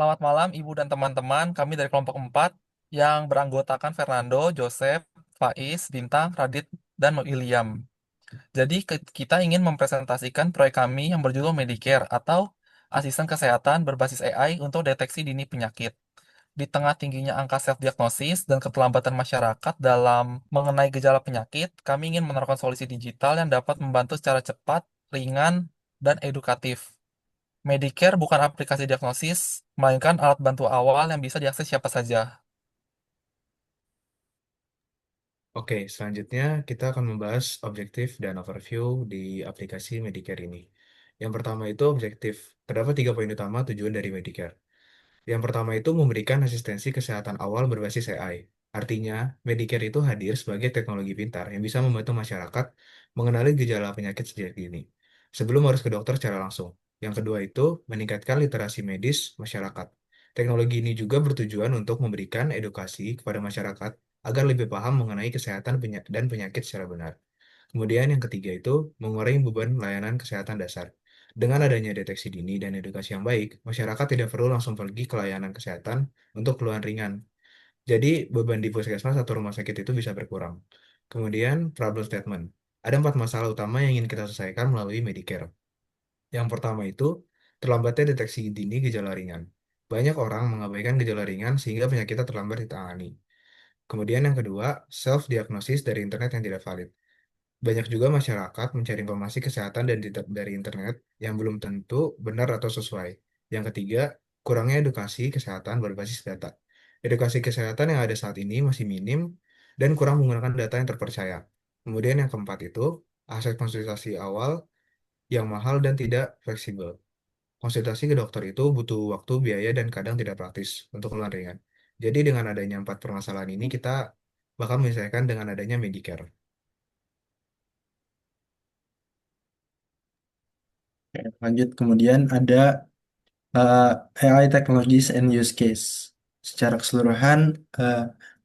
Selamat malam, Ibu dan teman-teman. Kami dari kelompok 4 yang beranggotakan Fernando, Joseph, Faiz, Bintang, Radit, dan William. Jadi, kita ingin mempresentasikan proyek kami yang berjudul Medicare atau Asisten Kesehatan Berbasis AI untuk Deteksi Dini Penyakit. Di tengah tingginya angka self-diagnosis dan keterlambatan masyarakat dalam mengenai gejala penyakit, kami ingin menawarkan solusi digital yang dapat membantu secara cepat, ringan, dan edukatif. Medicare bukan aplikasi diagnosis, melainkan alat bantu awal yang bisa diakses siapa saja. Oke, selanjutnya kita akan membahas objektif dan overview di aplikasi Medicare ini. Yang pertama itu objektif. Terdapat 3 poin utama tujuan dari Medicare. Yang pertama itu memberikan asistensi kesehatan awal berbasis AI. Artinya, Medicare itu hadir sebagai teknologi pintar yang bisa membantu masyarakat mengenali gejala penyakit sejak dini, sebelum harus ke dokter secara langsung. Yang kedua itu meningkatkan literasi medis masyarakat. Teknologi ini juga bertujuan untuk memberikan edukasi kepada masyarakat agar lebih paham mengenai kesehatan dan penyakit secara benar. Kemudian yang ketiga itu mengurangi beban layanan kesehatan dasar. Dengan adanya deteksi dini dan edukasi yang baik, masyarakat tidak perlu langsung pergi ke layanan kesehatan untuk keluhan ringan. Jadi beban di puskesmas atau rumah sakit itu bisa berkurang. Kemudian problem statement. Ada 4 masalah utama yang ingin kita selesaikan melalui Medicare. Yang pertama itu terlambatnya deteksi dini gejala ringan. Banyak orang mengabaikan gejala ringan sehingga penyakitnya terlambat ditangani. Kemudian yang kedua, self-diagnosis dari internet yang tidak valid. Banyak juga masyarakat mencari informasi kesehatan dari internet yang belum tentu benar atau sesuai. Yang ketiga, kurangnya edukasi kesehatan berbasis data. Edukasi kesehatan yang ada saat ini masih minim dan kurang menggunakan data yang terpercaya. Kemudian yang keempat itu, akses konsultasi awal yang mahal dan tidak fleksibel. Konsultasi ke dokter itu butuh waktu, biaya, dan kadang tidak praktis untuk keluhan ringan. Jadi dengan adanya 4 permasalahan ini, kita bakal menyelesaikan dengan adanya Medicare. Oke, lanjut kemudian ada uh, AI Technologies and Use Case. Secara keseluruhan,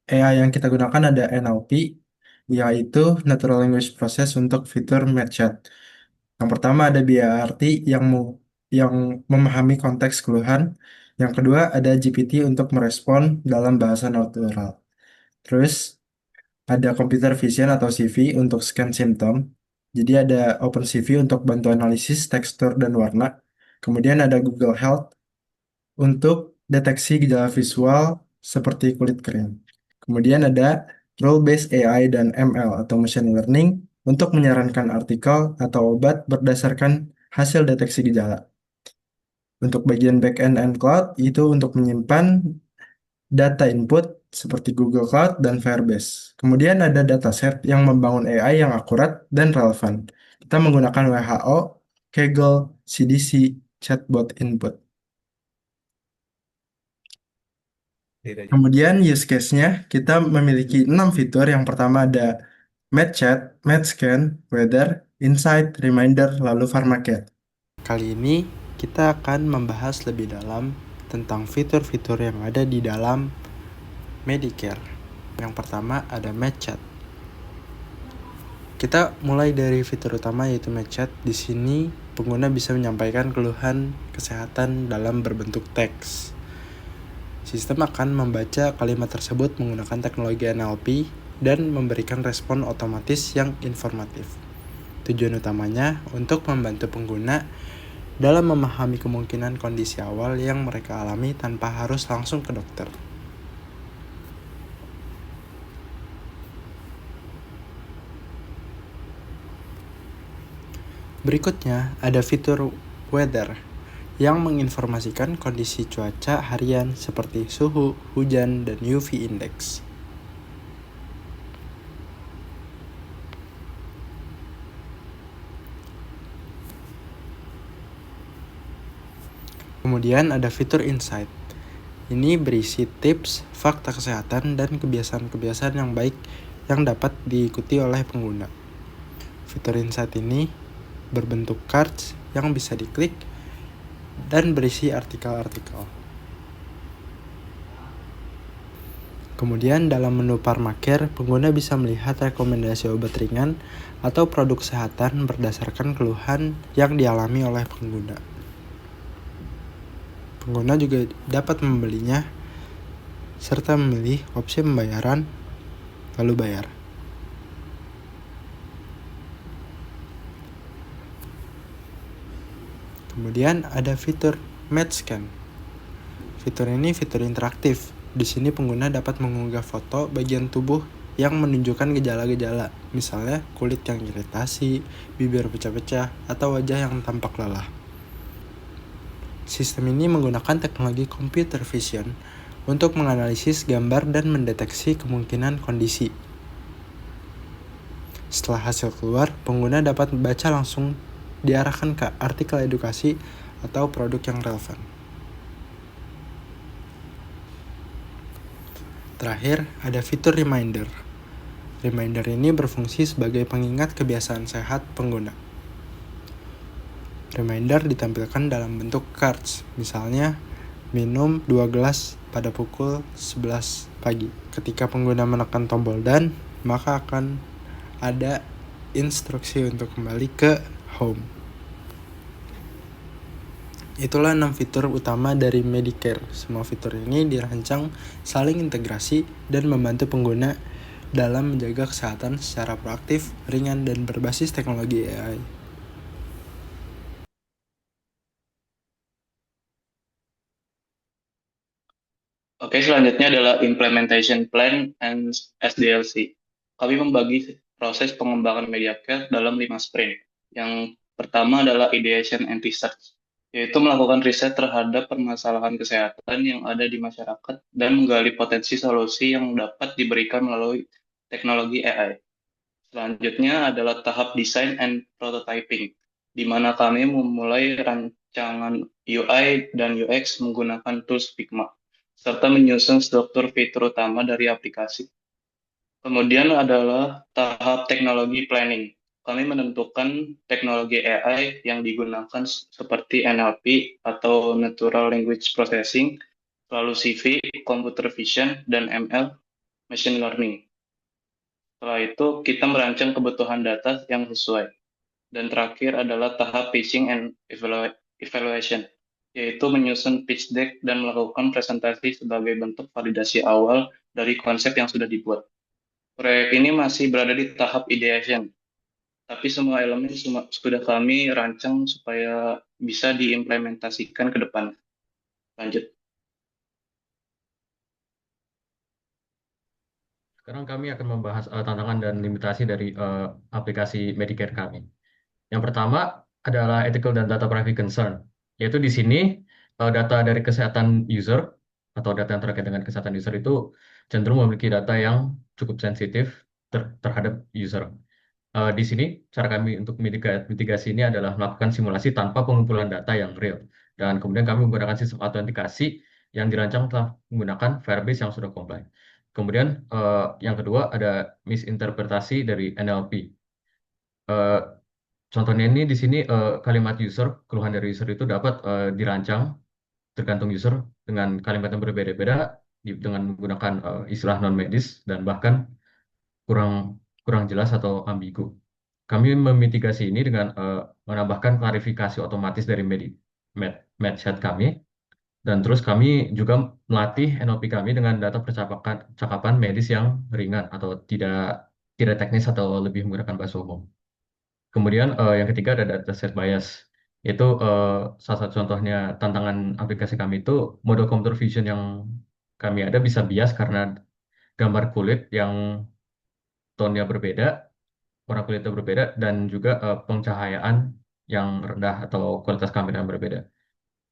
AI yang kita gunakan ada NLP, yaitu Natural Language Process untuk fitur MedChat. Yang pertama ada BART yang memahami konteks keluhan. Yang kedua ada GPT untuk merespon dalam bahasa natural. Terus ada computer vision atau CV untuk scan simptom. Jadi ada OpenCV untuk bantu analisis tekstur dan warna. Kemudian ada Google Health untuk deteksi gejala visual seperti kulit kering. Kemudian ada role-based AI dan ML atau machine learning untuk menyarankan artikel atau obat berdasarkan hasil deteksi gejala. Untuk bagian backend and cloud itu untuk menyimpan data input seperti Google Cloud dan Firebase. Kemudian ada dataset yang membangun AI yang akurat dan relevan. Kita menggunakan WHO, Kaggle, CDC, chatbot input. Itu aja. Kemudian use case-nya kita memiliki 6 fitur. Yang pertama ada MedChat, MedScan, Weather, Insight, Reminder, lalu PharmaCare. Kali ini kita akan membahas lebih dalam tentang fitur-fitur yang ada di dalam Medicare. Yang pertama ada MedChat. Kita mulai dari fitur utama yaitu MedChat. Di sini pengguna bisa menyampaikan keluhan kesehatan dalam berbentuk teks. Sistem akan membaca kalimat tersebut menggunakan teknologi NLP dan memberikan respon otomatis yang informatif. Tujuan utamanya untuk membantu pengguna dalam memahami kemungkinan kondisi awal yang mereka alami tanpa harus langsung ke dokter. Berikutnya ada fitur Weather yang menginformasikan kondisi cuaca harian seperti suhu, hujan, dan UV index. Kemudian ada fitur Insight. Ini berisi tips, fakta kesehatan, dan kebiasaan-kebiasaan yang baik yang dapat diikuti oleh pengguna. Fitur Insight ini berbentuk cards yang bisa diklik dan berisi artikel-artikel. Kemudian dalam menu PharmaCare, pengguna bisa melihat rekomendasi obat ringan atau produk kesehatan berdasarkan keluhan yang dialami oleh pengguna. Pengguna juga dapat membelinya serta memilih opsi pembayaran lalu bayar. Kemudian ada fitur Match Scan. Fitur ini fitur interaktif. Di sini pengguna dapat mengunggah foto bagian tubuh yang menunjukkan gejala-gejala, misalnya kulit yang iritasi, bibir pecah-pecah, atau wajah yang tampak lelah. Sistem ini menggunakan teknologi computer vision untuk menganalisis gambar dan mendeteksi kemungkinan kondisi. Setelah hasil keluar, pengguna dapat membaca langsung diarahkan ke artikel edukasi atau produk yang relevan. Terakhir, ada fitur reminder. Reminder ini berfungsi sebagai pengingat kebiasaan sehat pengguna. Reminder ditampilkan dalam bentuk cards, misalnya minum 2 gelas pada pukul 11 pagi. Ketika pengguna menekan tombol dan, maka akan ada instruksi untuk kembali ke home. Itulah 6 fitur utama dari Medicare. Semua fitur ini dirancang saling integrasi dan membantu pengguna dalam menjaga kesehatan secara proaktif, ringan, dan berbasis teknologi AI. Oke, selanjutnya adalah Implementation Plan and SDLC. Kami membagi proses pengembangan Mediacare dalam 5 sprint. Yang pertama adalah Ideation and Research, yaitu melakukan riset terhadap permasalahan kesehatan yang ada di masyarakat dan menggali potensi solusi yang dapat diberikan melalui teknologi AI. Selanjutnya adalah tahap Design and Prototyping, di mana kami memulai rancangan UI dan UX menggunakan tools Figma, serta menyusun struktur fitur utama dari aplikasi. Kemudian adalah tahap teknologi planning. Kami menentukan teknologi AI yang digunakan seperti NLP atau Natural Language Processing, lalu CV, Computer Vision, dan ML, Machine Learning. Setelah itu, kita merancang kebutuhan data yang sesuai. Dan terakhir adalah tahap pitching and evaluation, yaitu menyusun pitch deck dan melakukan presentasi sebagai bentuk validasi awal dari konsep yang sudah dibuat. Proyek ini masih berada di tahap ideation, tapi semua elemen sudah kami rancang supaya bisa diimplementasikan ke depan. Lanjut. Sekarang kami akan membahas tantangan dan limitasi dari aplikasi Medicare kami. Yang pertama adalah ethical dan data privacy concern, yaitu di sini data dari kesehatan user atau data yang terkait dengan kesehatan user itu cenderung memiliki data yang cukup sensitif terhadap user. Di sini cara kami untuk mitigasi ini adalah melakukan simulasi tanpa pengumpulan data yang real. Dan kemudian kami menggunakan sistem autentikasi yang dirancang telah menggunakan Firebase yang sudah comply. Kemudian yang kedua ada misinterpretasi dari NLP. Contohnya ini di sini kalimat user, keluhan dari user itu dapat dirancang tergantung user dengan kalimat yang berbeda-beda dengan menggunakan istilah non medis dan bahkan kurang kurang jelas atau ambigu. Kami memitigasi ini dengan menambahkan klarifikasi otomatis dari medchat kami dan terus kami juga melatih NLP kami dengan data percakapan medis yang ringan atau tidak teknis atau lebih menggunakan bahasa umum. Kemudian yang ketiga ada data set bias. Itu salah satu contohnya tantangan aplikasi kami itu model computer vision yang kami ada bisa bias karena gambar kulit yang tone-nya berbeda, warna kulitnya berbeda, dan juga pencahayaan yang rendah atau kualitas kamera yang berbeda.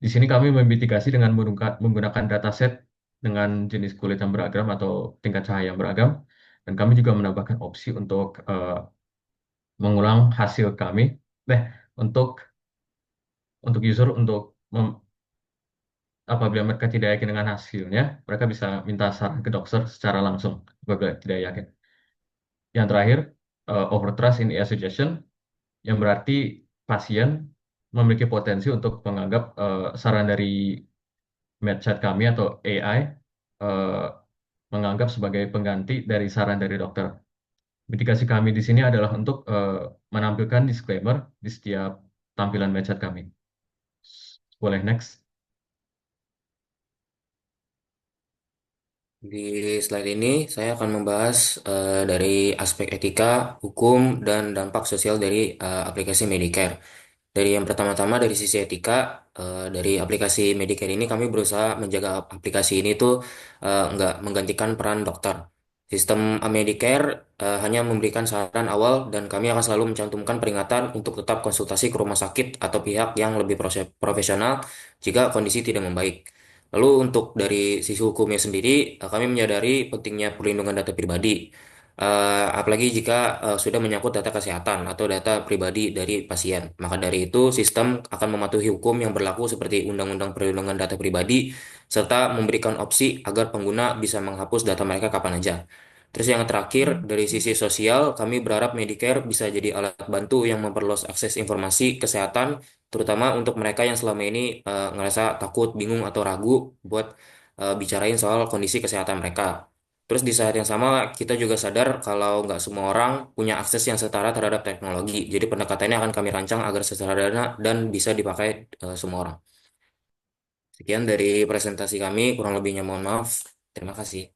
Di sini kami memitigasi dengan menggunakan dataset dengan jenis kulit yang beragam atau tingkat cahaya yang beragam, dan kami juga menambahkan opsi untuk mengulang hasil kami, untuk user apabila mereka tidak yakin dengan hasilnya, mereka bisa minta saran ke dokter secara langsung apabila tidak yakin. Yang terakhir, overtrust in AI suggestion, yang berarti pasien memiliki potensi untuk menganggap saran dari medchat kami atau AI eh, menganggap sebagai pengganti dari saran dari dokter. Mitigasi kami di sini adalah untuk menampilkan disclaimer di setiap tampilan medchat kami. Boleh next. Di slide ini saya akan membahas dari aspek etika, hukum, dan dampak sosial dari aplikasi Medicare. Dari yang pertama-tama dari sisi etika, dari aplikasi Medicare ini kami berusaha menjaga aplikasi ini tuh nggak menggantikan peran dokter. Sistem Medicare hanya memberikan saran awal dan kami akan selalu mencantumkan peringatan untuk tetap konsultasi ke rumah sakit atau pihak yang lebih profesional jika kondisi tidak membaik. Lalu untuk dari sisi hukumnya sendiri, kami menyadari pentingnya perlindungan data pribadi. Apalagi jika sudah menyangkut data kesehatan atau data pribadi dari pasien. Maka dari itu, sistem akan mematuhi hukum yang berlaku seperti Undang-Undang Perlindungan Data Pribadi, serta memberikan opsi agar pengguna bisa menghapus data mereka kapan aja. Terus yang terakhir, dari sisi sosial, kami berharap Medicare bisa jadi alat bantu yang memperluas akses informasi kesehatan, terutama untuk mereka yang selama ini ngerasa takut, bingung, atau ragu buat bicarain soal kondisi kesehatan mereka. Terus di saat yang sama kita juga sadar kalau nggak semua orang punya akses yang setara terhadap teknologi. Jadi pendekatannya akan kami rancang agar sederhana dan bisa dipakai semua orang. Sekian dari presentasi kami, kurang lebihnya mohon maaf. Terima kasih.